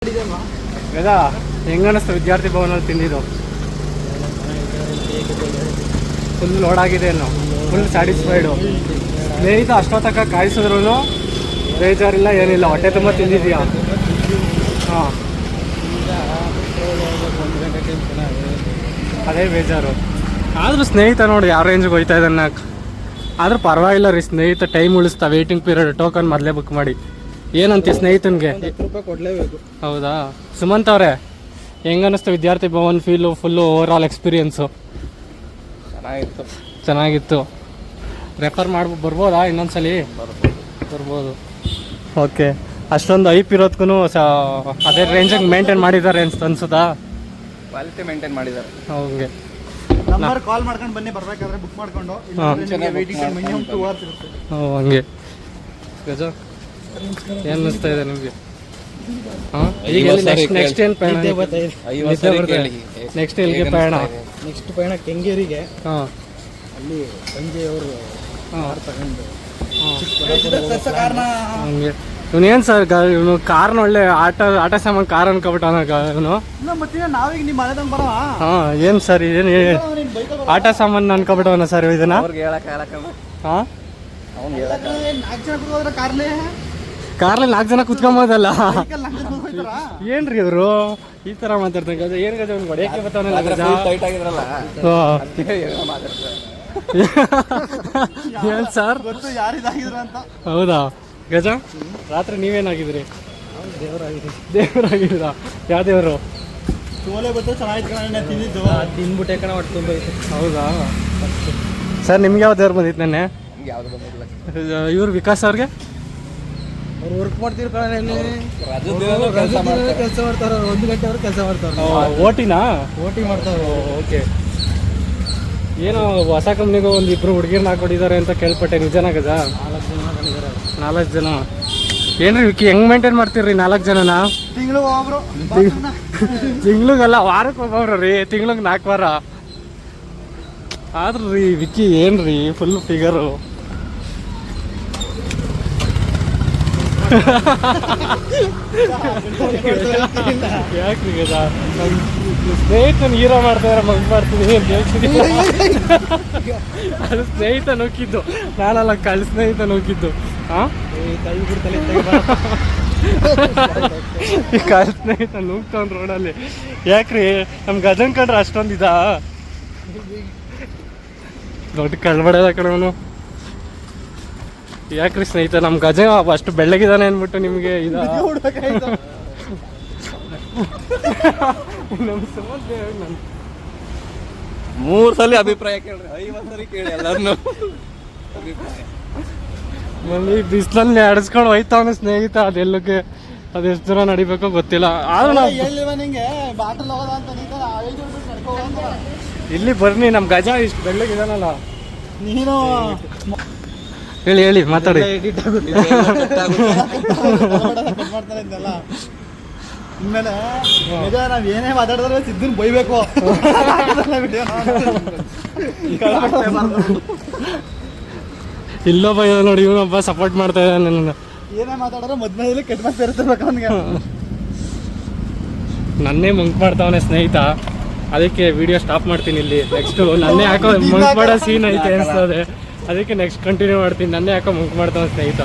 ಗದಾ ಹೆಂಗನಿಸ್ತು ವಿದ್ಯಾರ್ಥಿ ಭವನಲ್ಲಿ ತಿಂದಿದ್ದು? Full load ಆಗಿದೆ ಏನೋ, ಫುಲ್ ಸ್ಯಾಟಿಸ್ಫೈಡು. ಸ್ನೇಹಿತ ಅಷ್ಟೊತ್ತಕ್ಕ ಕಾಯಿಸಿದ್ರು ಬೇಜಾರಿಲ್ಲ, ಏನಿಲ್ಲ, ಹೊಟ್ಟೆ ತುಂಬ ತಿಂದಿದ್ಯಾ? ಹಾಂ, ಅದೇ ಬೇಜಾರು. ಆದರೂ ಸ್ನೇಹಿತ ನೋಡಿ ಯಾವ ರೇಂಜಿಗೆ ಹೋಯ್ತಾ ಇದ್ದಾನೆ. ಆದರೂ ಪರವಾಗಿಲ್ಲ ರೀ, ಸ್ನೇಹಿತ ಟೈಮ್ ಉಳಿಸ್ತಾ. ವೇಟಿಂಗ್ ಪೀರಿಯಡ್ ಟೋಕನ್ ಮೊದಲೇ ಬುಕ್ ಮಾಡಿ. ಏನಂತೀವಿ ಸ್ನೇಹಿತನಿಗೆ? ₹10 ಕೊಡಲೇಬೇಕು. ಹೌದಾ? ಸುಮಂತ್ ಅವರೇ, ಹೆಂಗನ್ನಿಸ್ತು Vidyarthi Bhavan full overall experience? ಚೆನ್ನಾಗಿತ್ತು. ರೆಫರ್ ಬರ್ಬೋದಾ ಇನ್ನೊಂದ್ಸಲಿ? ಬರ್ಬೋದು. ಓಕೆ, ಅಷ್ಟೊಂದು ಐಪ್ ಇರೋದಕ್ಕೂ ಅದೇ ರೇಂಜಿಗೆ ಮೇಂಟೈನ್ ಮಾಡಿದ್ದಾರೆ ಅನ್ಸುತ್ತಾ? ಕ್ವಾಲಿಟಿ ಮೇಂಟೈನ್ ಮಾಡಿದ್ದಾರೆ. ಹಂಗೆ ನಂಬರ್ ಕಾಲ್ ಮಾಡ್ಕೊಂಡು ಬನ್ನಿ, ಬರಬೇಕಾದ್ರೆ ಬುಕ್ ಮಾಡ್ಕೊಂಡು. ಮಿನಿಮಮ್ 2 hours ಇರುತ್ತೆ. ಹಂಗೆ ಗಜ ಏನು ಅನ್ನಿಸ್ತಾ ಇದೆ ನಿಮಗೆ? ಹಾಂ, ಈಗ ನೆಕ್ಸ್ಟ್ ಏನು ಪಯಣ? ನೆಕ್ಸ್ಟ್ ಎಲ್ಲಿಗೆ ಪಯಣ? ನೆಕ್ಸ್ಟ್ ಪಯಣ ಕೆಂಗೇರಿಗೆ. ಹಾಂ, ಅಲ್ಲಿ ಸಂಜೆ ಅವರು ತಗೊಂಡು ಹಂಗೆ. ಇವನೇನು ಸರ್ ಇವನು ಕಾರ್ನ ಒಳ್ಳೆ ಆಟ ಸಾಮಾನು ಕಾರ್ ಅನ್ಕೊಬಿಟ್ಟಾನ ಇವನು. ಮತ್ತೆ ನಾವೀಗ ನಿಮ್ಮ ಮನೆ ತಂದು ಬರೋ. ಹಾಂ, ಏನು ಸರ್ ಏನು ಆಟ ಸಾಮಾನು ಅನ್ಕೊಬಿಟ್ಟವನ ಸರ್ ಇದನ್ನ? ಹಾಂ, ಕಾರ್ಲಿ 4 ಜನ ಕುತ್ಕೊಂಬೋದಲ್ಲ. ಏನ್ರಿ ಇವರು ಈ ಥರ ಮಾತಾಡ್ತಾರೆ? ಏನು ಗಜ ಅವ್ನು ಹೊಡೆಯಕ್ಕೆ ಬರ್ತಾವನಲ್ಲ ಗಜ. ಏನು ಸರ್? ಹೌದಾ ಗಜ? ರಾತ್ರಿ ನೀವೇನಾಗಿದ್ರಿ? ದೇವರಾಗಿದ್ದೀರಾ? ಯಾವ ದೇವರು? ತಿಂದ್ಬಿಟ್ಟೆ ಕಣ, ಒಟ್ಟು ತುಂಬ ಐತೆ. ಹೌದಾ ಸರ್, ನಿಮ್ಗೆ ಯಾವ ದೇವ್ರು ಬಂದಿತ್ತು ನೆನ್ನೆ? ಇವ್ರು ವಿಕಾಸ್ ಅವ್ರಿಗೆ? ಅವ್ರು ವರ್ಕ್ ಮಾಡ್ತಿರೋ ಕಣ, ಕೆಲಸ ಮಾಡ್ತಾರೆ. 1 ಗಂಟೆವರೆಗೆ ಕೆಲಸ ಮಾಡ್ತಾರೆ. ಓಟಿನಾ? ಓಟಿ ಮಾಡ್ತಾರೆ. ಓಕೆ. ಏನೋ ಹೊಸ ಕಂಪ್ನಿಗೂ ಒಂದು 2 ಹುಡುಗಿರ್ನ ಹಾಕೊಂಡಿದ್ದಾರೆ ಅಂತ ಕೇಳ್ಪಟ್ಟೆ, ನಿಜನಾ ಗಜ? 4 ಜನ. ಏನ್ರಿ ವಿಕ್ಕಿ, ಹೆಂಗ್ ಮೇಂಟೈನ್ ಮಾಡ್ತೀರಿ 4 ಜನನ? ತಿಂಗ್ಳಿಗಲ್ಲ, ವಾರಕ್ಕೆ ಒಬ್ಬೊಬ್ರು ರೀ. ತಿಂಗ್ಳಿಗೆ 4 ವಾರ ಆದ್ರೂ ರೀ ವಿಕ್ಕಿ ಏನ್ರಿ ಫುಲ್ ಫಿಗರು. ಯಾಕ್ರಿ ಗಜ? ಸ್ನೇಹಿತನ ಹೀರೋ ಮಾಡ್ತಾಯಿದ್ರೆ ಮಗ್ ಮಾಡ್ತೀನಿ ಅಂತ ಹೇಳ್ತೀನಿ. ಅದು ಸ್ನೇಹಿತ ನುಗ್ಗಿದ್ದು, ನಾನಲ್ಲ, ಸ್ನೇಹಿತ ನುಗ್ಗಿದ್ದು. ಹಾಂ, ಸ್ನೇಹಿತ ನುಗ್ತಾವ್ ರೋಡಲ್ಲಿ. ಯಾಕ್ರಿ ನಮ್ಮ ಗಜನ್ ಕಂಡ್ರೆ ಅಷ್ಟೊಂದು ಇದಾ? ದೊಡ್ಡ ಕಳ್ಬಡದ ಕಣವನು. ಯಾಕ್ರಿ ಸ್ನೇಹಿತ ನಮ್ಮ ಗಜ ಅಷ್ಟು ಬೆಳ್ಳಗಿದಾನೆ ಅಂದ್ಬಿಟ್ಟು ನಿಮಗೆ ಇದ? ನಮ್ಮ ಸುಮಂತ್ 3 ಸಲ ಅಭಿಪ್ರಾಯ ಕೇಳ್ರಿ, 50 ಸರಿ ಕೇಳಿ ಎಲ್ಲರನ್ನು ಅಭಿಪ್ರಾಯ. ಮಲ್ಲಿ ಬಿಸಿಲಲ್ಲಿ ಆಡಿಸ್ಕೊಂಡು ಹೋಯ್ತಾವನ ಸ್ನೇಹಿತ. ಅದೆಲ್ಲಕ್ಕೆ ಅದೆಷ್ಟು ದೂರ ನಡಿಬೇಕೋ ಗೊತ್ತಿಲ್ಲ. ಆದ್ರೂ ನಾವು ಇಲ್ಲಿ ಬರ್ನಿ, ನಮ್ಮ ಗಜ ಇಷ್ಟು ಬೆಳ್ಳಗಿದಾನಲ್ಲ. ನೀನು ಹೇಳಿ ಮಾತಾಡಿ. ಇನ್ಮೇಲೆ ನಾವ್ ಏನೇ ಮಾತಾಡಿದ್ರೆ ಸಿದ್ದನ್ ಬೈಬೇಕು. ಇಲ್ಲೋ ಬೈ ನೋಡಿ, ಇವನೊಬ್ಬ ಸಪೋರ್ಟ್ ಮಾಡ್ತಾ ಇದ್ದಾನೆ ನನ್ನ. ಏನೇ ಮಾತಾಡಿದ್ರೆ ಮದ್ಮೇಲೆ ಕೆಟ್ಟ ಮಾತು ಸೇರಿಸಿರ್ಬೇಕು ಅವನಿಗೆ. ನನ್ನೇ ಮುಂಕ್ ಮಾಡ್ತಾವನೆ ಸ್ನೇಹಿತ, ಅದಕ್ಕೆ ವಿಡಿಯೋ ಸ್ಟಾಪ್ ಮಾಡ್ತೀನಿ ಇಲ್ಲಿ. ನೆಕ್ಸ್ಟು ನನ್ನೇ ಯಾಕೋ ಮುಂಕ್ ಮಾಡೋ ಸೀನ್ ಐತೆ ಅನಿಸ್ತದೆ, ಅದಕ್ಕೆ ನೆಕ್ಸ್ಟ್ ಕಂಟಿನ್ಯೂ ಮಾಡ್ತೀನಿ. ನನ್ನೇ ಯಾಕೋ ಮುಂಕ್ ಮಾಡ್ತಾವೆ ಸ್ನೇಹಿತ.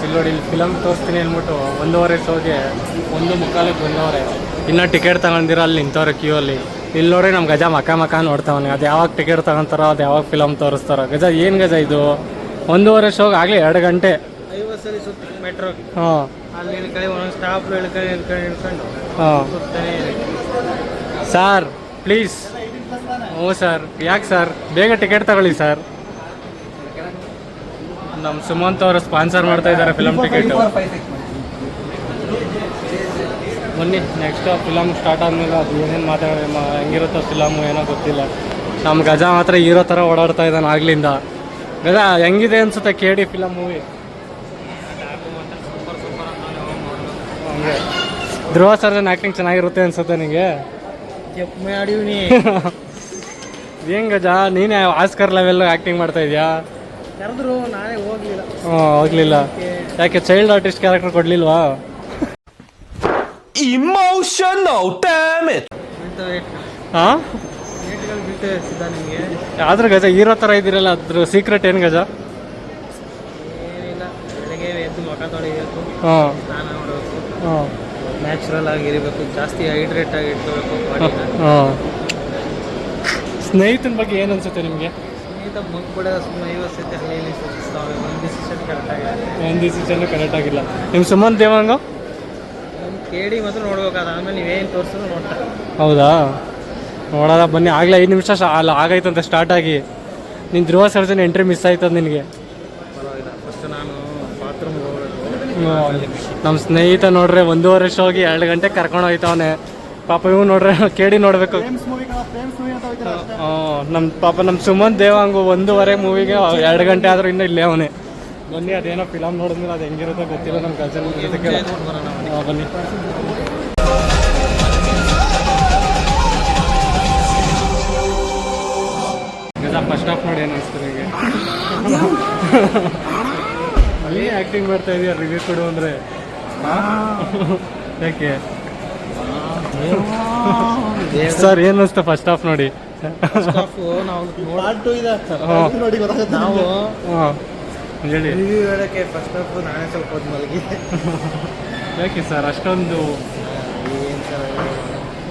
ಇಲ್ಲಿ ನೋಡಿ, ಇಲ್ಲಿ ಫಿಲಮ್ ತೋರಿಸ್ತೀನಿ ಅಂದ್ಬಿಟ್ಟು 1:15 ಶೋಗೆ 1:45 ಬಂದವ್ರೆ. ಇನ್ನೂ ಟಿಕೆಟ್ ತಗೊಂಡಿರೋ ಅಲ್ಲಿ ನಿಂತವ್ರೆ ಕ್ಯೂ ಅಲ್ಲಿ. ಇಲ್ಲಿ ನೋಡಿ ನಮ್ಮ ಗಜ ಮಕ ನೋಡ್ತಾವನೆ. ಅದು ಯಾವಾಗ ಟಿಕೆಟ್ ತಗೊಂತಾರೋ, ಅದು ಯಾವಾಗ ಫಿಲಮ್ ತೋರಿಸ್ತಾರೋ. ಗಜ ಏನು ಗಜ ಇದು? 1:15 ಶೋಗೆ ಆಗಲಿ 2 ಗಂಟೆ. 50 ಸರಿ ಸುತ್ತಿ ಮೆಟ್ರೋ. ಹಾಂ, ಅಲ್ಲಿ ಇಳ್ಕೊಂಡು ಒಂದೊಂದು ಸ್ಟಾಪ್ ಇಳ್ಕೊಂಡು ಹಾಂ. Sir please. ಹ್ಞೂ ಸರ್. ಯಾಕೆ ಸರ್? ಬೇಗ ಟಿಕೆಟ್ ತಗೊಳ್ಳಿ ಸರ್. ನಮ್ಮ ಸುಮಂತ್ ಅವರು ಸ್ಪಾನ್ಸರ್ ಮಾಡ್ತಾ ಇದ್ದಾರೆ ಫಿಲಮ್ ಟಿಕೆಟು. ಬನ್ನಿ, ನೆಕ್ಸ್ಟ್ ಫಿಲಮ್ ಸ್ಟಾರ್ಟ್ ಆದಮೇಲೆ ಅದು ಏನೇನು ಹೆಂಗಿರುತ್ತೋ ಫಿಲಮು ಏನೋ ಗೊತ್ತಿಲ್ಲ. ನಮ್ಮ ಗಜ ಮಾತ್ರ ಹೀರೋ ಥರ ಓಡಾಡ್ತಾ ಇದ್ದಾನೆ ಆಗ್ಲಿಂದ. ಗಜ ಹೆಂಗಿದೆ ಅನಿಸುತ್ತೆ KD ಫಿಲಮ್ ಮೂವಿ? ಹಂಗೆ ಧ್ರುವ ಸರ್ಜನ್ ಆ್ಯಕ್ಟಿಂಗ್ ಚೆನ್ನಾಗಿರುತ್ತೆ ಅನಿಸುತ್ತೆ ನಿನಗೆ? ಹೆಂಗ್ ಗಜ, ನೀನೇ ಆಸ್ಕರ್ ಲೆವೆಲ್ ಆ್ಯಕ್ಟಿಂಗ್ ಮಾಡ್ತಾ ಇದೆಯಾ? ಕರೆದ್ರು, ನಾನೇ ಹೋಗ್ಲಿಲ್ಲ. ಹೋಗ್ಲಿಲ್ಲ. ಯಾಕೆ ಚೈಲ್ಡ್ ಆರ್ಟಿಸ್ಟ್ ಕ್ಯಾರೆಕ್ಟರ್ ಕೊಡ್ಲಿಲ್ವಾ? Emotional damage. ಹಾಂ ಆದ್ರೆ ಗಜ ಹೀರೋ ಥರ ಇದ್ದೀರಲ್ಲ ಅದ್ರ ಸೀಕ್ರೆಟ್ ಏನು ಗಜ? ಏನಿಲ್ಲ, ಬೆಳಗ್ಗೆ ಎದ್ದು ಮುಖ ತೊಳಿಬೇಕು, ಹಾಂ ಸ್ನಾನ ಮಾಡಬೇಕು, ಹಾಂ ನ್ಯಾಚುರಲ್ ಆಗಿರಬೇಕು, ಜಾಸ್ತಿ ಹೈಡ್ರೇಟ್ ಆಗಿ ಇಟ್ಕೋಬೇಕು ಬಾಡಿನ. ಹಾಂ ಸ್ನೇಹಿತನ ಬಗ್ಗೆ ಏನು ಅನ್ಸುತ್ತೆ ನಿಮಗೆ? ಸ್ನೇಹಿತ ಬಂಕ್ ಕೂಡ ಸುಮ್ಮನೆ 50 ಸತಿ ಅಲ್ಲಿ ಇಲ್ಲಿ ಸೂಚಿಸ್ತಾವೆ, ಒಂದು ಡಿಸಿಷನ್ ಕರೆಕ್ಟ್ ಆಗಿದೆ. ಒಂದು ಡಿಸಿಷನ್ನು ಕರೆಕ್ಟ್ ಆಗಿಲ್ಲ. ನಿಮ್ಮ ಸುಮಂತ್ ದೇವಾಂಗ ಒಂದು ಕೇಳಿ ಮಾತ್ರ ನೋಡ್ಬೇಕು, ಅದಾದ್ಮೇಲೆ ನೀವೇನು ತೋರಿಸಿದ್ರು ನೋಡ್ತಾ. ಹೌದಾ? ನೋಡೋದ ಬನ್ನಿ. ಆಗಲೇ 5 ನಿಮಿಷ ಅಲ್ಲ ಆಗೈತಂತೆ ಸ್ಟಾರ್ಟ್ ಆಗಿ. ನಿನ್ನ ಧ್ರುವ ಸರ್ಜನ್ ಎಂಟ್ರಿ ಮಿಸ್ ಆಯ್ತದ ನಿನಗೆ. ಪರವಾಗಿಲ್ಲ, ಫಸ್ಟ್ ನಾನು ಬಾತ್ರೂಮ್ಗೆ ಹೋಗೋದು. ನಮ್ಮ ಸ್ನೇಹಿತ ನೋಡ್ರೆ 1:30 ಶೋಗಿ 2 ಗಂಟೆ ಕರ್ಕೊಂಡು ಹೋಯ್ತವನೆ. ಪಾಪ ಇವು ನೋಡ್ರೆ ಕೇಳಿ ನೋಡಬೇಕು. ಫ್ರೇಮ್ಸ್ ಮೂವಿ ಅಂತ ಹೋಗ್ತಾರೆ ಅಷ್ಟೇ. ನಮ್ಮ ಪಾಪ ನಮ್ಮ ಸುಮಂತ್ ದೇವಾಂಗು 1:30 ಮೂವಿಗೆ 2 ಗಂಟೆ ಆದರೂ ಇನ್ನೂ ಇಲ್ಲೇ ಅವನೇ. ಬನ್ನಿ, ಅದೇನೋ ಫಿಲಮ್ ನೋಡಿದ್ಮೇಲೆ ಅದು ಹೆಂಗಿರುತ್ತೋ ಗೊತ್ತಿಲ್ಲ. ನಮ್ಮ ಕಜನ್ ಜೊತೆಗೆ ಬನ್ನಿ. ಫಸ್ಟ್ ಹಾಫ್ ನೋಡಿ ಏನು ಅನಿಸ್ತು ನಿಮಗೆ? ಅಲ್ಲಿ ಆ್ಯಕ್ಟಿಂಗ್ ಮಾಡ್ತಾ ಇದೆಯಾ ರಿವ್ಯೂ ಕೊಡು ಅಂದರೆ ಯಾಕೆ ಸರ್ ಏನು ಅನಿಸ್ತು ಫಸ್ಟ್ ಹಾಫ್ ನೋಡಿ? ಪಾರ್ಟ್ 2 ಇದೆ, ನೋಡಿ ಗೊತ್ತಾಗುತ್ತೆ. ನಾವು ಹಾಂ ಹೇಳಿ. ರಿವ್ಯೂ ಹೇಳೋಕ್ಕೆ ಫಸ್ಟ್ ಹಾಫ್ ನಾನೇ ಸ್ವಲ್ಪ ಹೊತ್ತು ಮಲಗಿ. ಯಾಕೆ ಸರ್ ಅಷ್ಟೊಂದು? ಏನು ಸರ್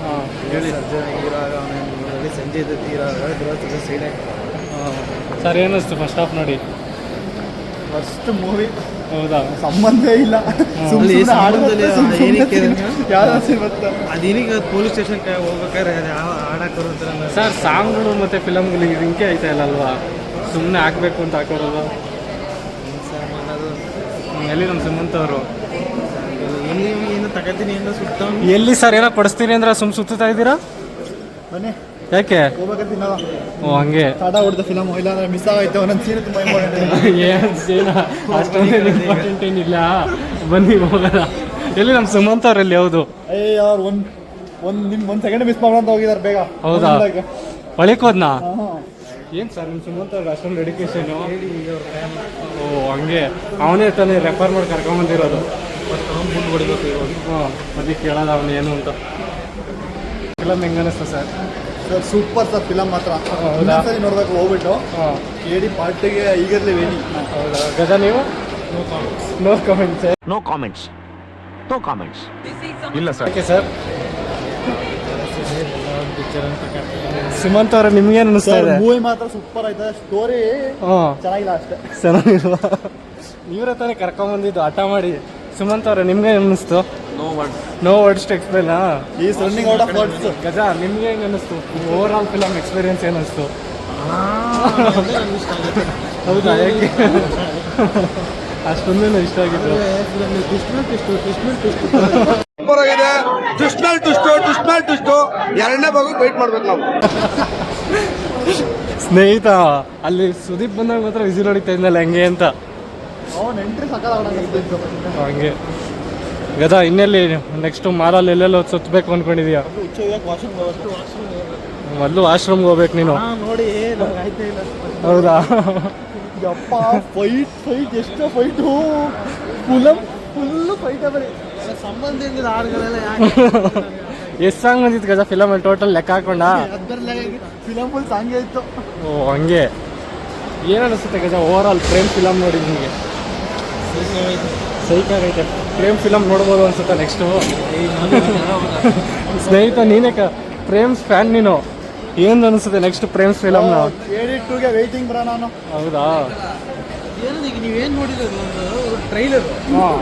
ಹಾಂ ಹೇಳಿ. ಸರ್ಜನ್ ಇರುವಾಗ ಅವನಲ್ಲಿ ಸಂಜೆ ಇರುವಾಗ ಸೈಡಾಗಿ. ಸರ್ ಏನು ಅನಿಸ್ತು ಫಸ್ಟ್ ಹಾಫ್ ನೋಡಿ? ಫಸ್ಟ್ ಮೂವಿ ಹೌದಾ? ಸಂಬಂಧ ಇಲ್ಲ, ಅಲ್ಲಿ ಸಂಬಂಧದಲ್ಲಿ ಏನಕ್ಕೆ ಯಾವ ಸಿಗುತ್ತೆ ಅದೇನೀಗ ಪೊಲೀಸ್ ಸ್ಟೇಷನ್ಗೆ ಹೋಗ್ಬೇಕಾದ್ರೆ ಅದು ಯಾವ ಆಡಕ್ಕೆ ಬರುತ್ತಲ್ಲ ಸರ್. ಸಾಂಗ್ಗಳು ಮತ್ತು ಫಿಲಮ್ಗಳು ಹಿಂಗೆ ಐತೆ ಅಲ್ಲಲ್ವಾ? ಸುಮ್ಮನೆ ಹಾಕ್ಬೇಕು ಅಂತ ಹಾಕೋರಲ್ವ? ಅನ್ನೋದು. ಎಲ್ಲಿ ನಮ್ಮ ಸುಮಂತ್ ಅವರು ಎಲ್ಲಿ ಏನು ತಗೋತೀನಿ ಏನೋ ಸುತ್ತ ಎಲ್ಲಿ ಸರ್? ಏನೋ ಕೊಡಿಸ್ತೀನಿ ಅಂದ್ರೆ ಸುತ್ತಾ ಇದ್ದೀರಾ? ಬನ್ನಿ ಯಾಕೆ? ಹೋಗ್ಬೇಕಂತ ತಿನ್ನೋದ. ಓ ಹಂಗೆ ತಡ ಹೊಡೆದ ಫಿಲಮ್, ಇಲ್ಲಾಂದ್ರೆ ಮಿಸ್ ಆಗೈತೆ. ಒಂದೊಂದು ಸೀನ್ ತುಂಬ ಇಂಪಾರ್ಟೆಂಟ್. ಏನು ಅಷ್ಟೊಂದು ಇಂಪಾರ್ಟೆಂಟ್ ಏನಿಲ್ಲ. ಬನ್ನಿ ಹೋಗೋಣ. ಎಲ್ಲಿ ನಮ್ಮ ಸುಮಂತ್ ಅವರಲ್ಲಿ? ಹೌದು. ಅವ್ರು ಒಂದು ಸೆಕೆಂಡ್ ಮಿಸ್ ಮಾಡೋಂತ ಹೋಗಿದ್ದಾರೆ ಬೇಗ. ಹೌದಾ? ಹೊಳಿಕೋದ್ನಾ? ಹಾಂ ಏನು ಸರ್ ನಿಮ್ಮ ಸುಮಂತ್ ಅವ್ರಿಗೆ ಅಷ್ಟೊಂದು ಡೆಡಿಕೇಶನು? ಓ ಹಂಗೆ. ಅವನೇ ತಾನೇ ರೆಫರ್ ಮಾಡಿ ಕರ್ಕೊಂಬಂದಿರೋದು. ಮುಂದೆ ಹೊಡಿಬೇಕು ಇವಾಗ. ಹಾಂ ಅದಕ್ಕೆ ಕೇಳೋದು ಅವನು ಏನು ಅಂತ. ಫಿಲಮ್ ಹೆಂಗೆ ಅನ್ನಿಸ್ತು sir? Sir super sir, film ಮಾತ್ರ ಹೌದಾ? ಇನ್ನೊಂದ್ಸರಿ ನೋಡ್ಬೇಕು ಹೋಗ್ಬಿಟ್ಟು. ಹಾಂ ಕೇಳಿ ಪಾರ್ಟಿಗೆ ಈಗಲೇ ವೇಣಿ. ಹೌದಾ ಗಜ ನೀವು? No comments. No comments. No comments. ಇಲ್ಲ ಸರ್. Okay sir. ಸುಮಂತ್ ಅವ್ರೆ ನಿಮ್ಗೇನು ಅನ್ನಿಸ್ತಾ ಇದೆ? ಮೂವಿ ಮಾತ್ರ ಸೂಪರ್ ಆಯ್ತದೆ, ಸ್ಟೋರಿ ಹಾಂ ಚೆನ್ನಾಗಿಲ್ಲ ಅಷ್ಟೇ. ಚೆನ್ನಾಗಿಲ್ವಾ? ಇವರೇ ತಾನೇ ಕರ್ಕೊಂಬಂದಿದ್ದು ಹಠ ಮಾಡಿ. ಸುಮಂತ್ ಅವ್ರೆ ನಿಮ್ಗೆ ಅನ್ನಿಸ್ತು? No words to explain. Is running out of words. ಗಜ ನಿಮ್ಗೆ ಹೆಂಗೆ ಅನ್ನಿಸ್ತು? ಓವರ್ ಆಲ್ ಫಿಲಮ್ ಎಕ್ಸ್ಪೀರಿಯನ್ಸ್ ಏನು ಅನಿಸ್ತು? ಹೌದಾ? ಹೇಗೆ ಅಷ್ಟೊಂದೇನು ಇಷ್ಟ ಆಗಿತ್ತು? ಆಗಿದೆ. ಟುಸ್ಟು ಎರಡನೇ ಭಾಗಕ್ಕೆ ವೇಟ್ ಮಾಡ್ಬೇಕು ನಾವು. ಸ್ನೇಹಿತ ಅಲ್ಲಿ ಸುದೀಪ್ ಬಂದಾಗ ಮಾತ್ರ ವಿಸಿಲ್ ಹೊಡಿತಾ ಇದ್ನಲ್ಲ ಹೆಂಗೆ ಅಂತ. ಅವ್ನು ಎಂಟ್ರಿ ಸಕ್ಕತ್ತಾಗಿತ್ತು. ಹಂಗೆ ಗದಾ ಇನ್ನೆಲ್ಲಿ ನೆಕ್ಸ್ಟು ಮಾಲಲ್ಲಿ ಎಲ್ಲೆಲ್ಲ ಸುತ್ತಬೇಕು ಅಂದ್ಕೊಂಡಿದ್ಯಾ? ಮೊದಲು ವಾಶ್ರೂಮ್ಗೆ ಹೋಗ್ಬೇಕು ನೀನು. ನೋಡಿ ನಮ್ಗೆ ಆಯ್ತಾ ಇಲ್ಲ. ಹೌದಾ? ಯಪ್ಪ ಫೈಟ್ ಎಷ್ಟೋ ಫೈಟು, ಫುಲ್ಲು ಫೈಟ್ ಬರೀ. ಸಂಬಂಧ ಇದ್ದಿದ್ದು ಹಾಡುಗಳೆಲ್ಲ ಯಾಕೆ ಎಷ್ಟು ಸಾಂಗ್ ಬಂದಿತ್ತು ಗಜ ಫಿಲಮಲ್ಲಿ ಟೋಟಲ್ ಲೆಕ್ಕ ಹಾಕೊಂಡ? ಫಿಲಮ್ ಫುಲ್ ಸಾಂಗೇ ಇತ್ತು. ಓ ಹಂಗೆ. ಏನು ಅನಿಸುತ್ತೆ ಗಜ ಓವರ್ ಆಲ್ ಪ್ರೇಮ್ ಫಿಲಮ್ ನೋಡಿ ನಿಮಗೆ? ಸೈಕಾಗೈತೆ. ಪ್ರೇಮ್ ಫಿಲಮ್ ನೋಡ್ಬೋದು ಅನ್ಸುತ್ತೆ ನೆಕ್ಸ್ಟು. ಸ್ನೇಹಿತ ನೀನೇ ಪ್ರೇಮ್ಸ್ ಫ್ಯಾನ್ ನೀನು. ಏನು ಅನಿಸುತ್ತೆ ನೆಕ್ಸ್ಟ್ ಪ್ರೇಮ್ಸ್ ಫಿಲಮ್ನ? KD2ಗೆ ವೇಟಿಂಗ್ ಬರ ನಾನು. ಹೌದಾ? ಏನದು ಈಗ ನೀವೇನು ನೋಡಿರೋದು? ಒಂದು ಟ್ರೈಲರ್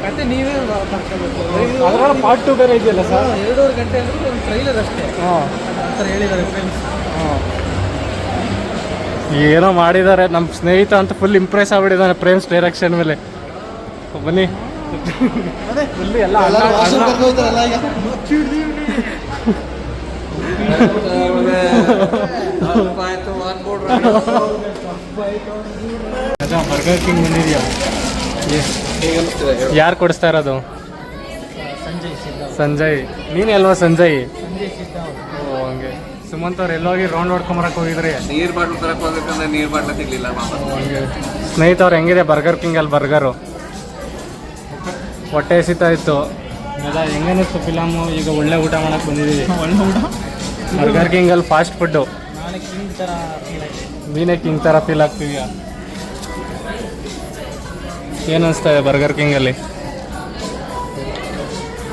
ಮತ್ತೆ ನೀವೇ ಮಾಡ್ಕೋಬೇಕು. ಅದರ ಪಾರ್ಟ್ 2 ಬೇರೆ ಇದೆಯಲ್ಲ ಸರ್? 2.5 ಗಂಟೆ ಅಂದ್ರೆ ಒಂದು ಟ್ರೈಲರ್ ಅಷ್ಟೇ ಹಾಂ ಆ ಥರ ಹೇಳಿದ್ದಾರೆ ಫ್ರೆಂಡ್ಸ್. ಹಾಂ ಏನೋ ಮಾಡಿದ್ದಾರೆ. ನಮ್ಮ ಸ್ನೇಹಿತ ಅಂತ ಫುಲ್ ಇಂಪ್ರೆಸ್ ಆಗ್ಬಿಟ್ಟಿದ್ದಾನೆ ಪ್ರೇಮ್ಸ್ ಡೈರೆಕ್ಷನ್ ಮೇಲೆ. ಬನ್ನಿ ಫುಲ್ ಎಲ್ಲ ಬರ್ಗರ್ ಕಿಂಗ್ ಬಂದಿದ್ಯಾ? ಯಾರು ಕೊಡಿಸ್ತಾ ಇರೋದು? ಸಂಜಯ್. ನೀನೇ ಅಲ್ವಾ ಸಂಜಯ್? ಓ ಹಂಗೆ. ಸುಮಂತ್ ಅವ್ರು ಎಲ್ಲೋಗಿ ರೌಂಡ್ ಹೊಡ್ಕೊಂಬರಕ್ಕೆ ಹೋಗಿದ್ರಿ? ನೀರ್ ಬಾಟ್ಲು ತರಕ್ ಹೋಗ್ಬೇಕಂದ್ರೆ ನೀರ್ ಬಾಟ್ಲು ಸಿಗ್ಲಿಲ್ಲ. ಹಂಗೆ. ಸ್ನೇಹಿತವ್ರು ಹೆಂಗಿದೆ ಬರ್ಗರ್ ಕಿಂಗ್ ಅಲ್ಲಿ ಬರ್ಗರು? ಹೊಟ್ಟೆ ಎಸಿತಾ ಇತ್ತು. ಅದ ಹೆಂಗನಿಸ್ತು ಫಿಲಮು? ಈಗ ಒಳ್ಳೆ ಊಟ ಮಾಡಕ್ಕೆ ಬಂದಿದ್ದೀವಿ. ಒಳ್ಳೆ ಊಟ. ಬರ್ಗರ್ ಕಿಂಗಲ್ಲಿ ಫಾಸ್ಟ್ ಫುಡ್ಡು. ನಾಳೆ ಕಿಂಗ್ ಥರ feel ಆಯ್ತು. ನೀನೇ ಕಿಂಗ್ ಥರ ಫೀಲ್ ಆಗ್ತೀವಿಯಾ? ಏನು ಅನಿಸ್ತಾ ಇದೆ ಬರ್ಗರ್ ಕಿಂಗಲ್ಲಿ?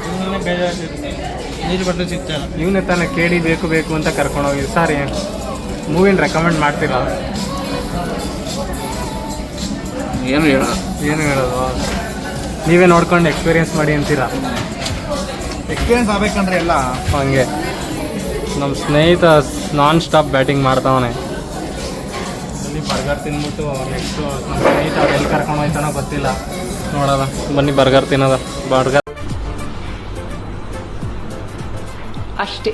ಇನ್ನೇನೆ ಬೇಜಾರಾಗ್ತಿರುತ್ತೆ. ನೀರು ಬಟ್ಟೆ ಸಿಗ್ತಾಯಿಲ್ಲ. ಇವನೇ ತಾನೇ ಕೇಳಿ ಬೇಕು ಬೇಕು ಅಂತ ಕರ್ಕೊಂಡೋಗಿದ್ದು. ಸರ್ ಮೂವಿನ ರೆಕಮೆಂಡ್ ಮಾಡ್ತೀರಾ? ಏನು ಹೇಳೋದು? ಏನು ಹೇಳೋದು? ನೀವೇ ನೋಡ್ಕೊಂಡು ಎಕ್ಸ್ಪೀರಿಯೆನ್ಸ್ ಮಾಡಿ ಅಂತೀರಾ? ಎಕ್ಸ್ಪೀರಿಯನ್ಸ್ ಆಗ್ಬೇಕಂದ್ರೆ ಎಲ್ಲ ಹಂಗೆ ನಮ್ಮ ಸ್ನೇಹಿತ ನಾನ್ ಸ್ಟಾಪ್ ಬ್ಯಾಟಿಂಗ್ ಮಾಡ್ತಾವನೆ. ಅಲ್ಲಿ ಬರ್ಗರ್ ತಿಂದ್ಬಿಟ್ಟು ನೆಕ್ಸ್ಟು ನಮ್ಮ ಸ್ನೇಹಿತ ಎಲ್ಲಿ ಕರ್ಕೊಂಡು ಹೋಯ್ತಾನೋ ಗೊತ್ತಿಲ್ಲ. ನೋಡೋದ ಬನ್ನಿ ಬರ್ಗರ್ ತಿನ್ನೋದ. ಬರ್ಗರ್ ಅಷ್ಟೇ.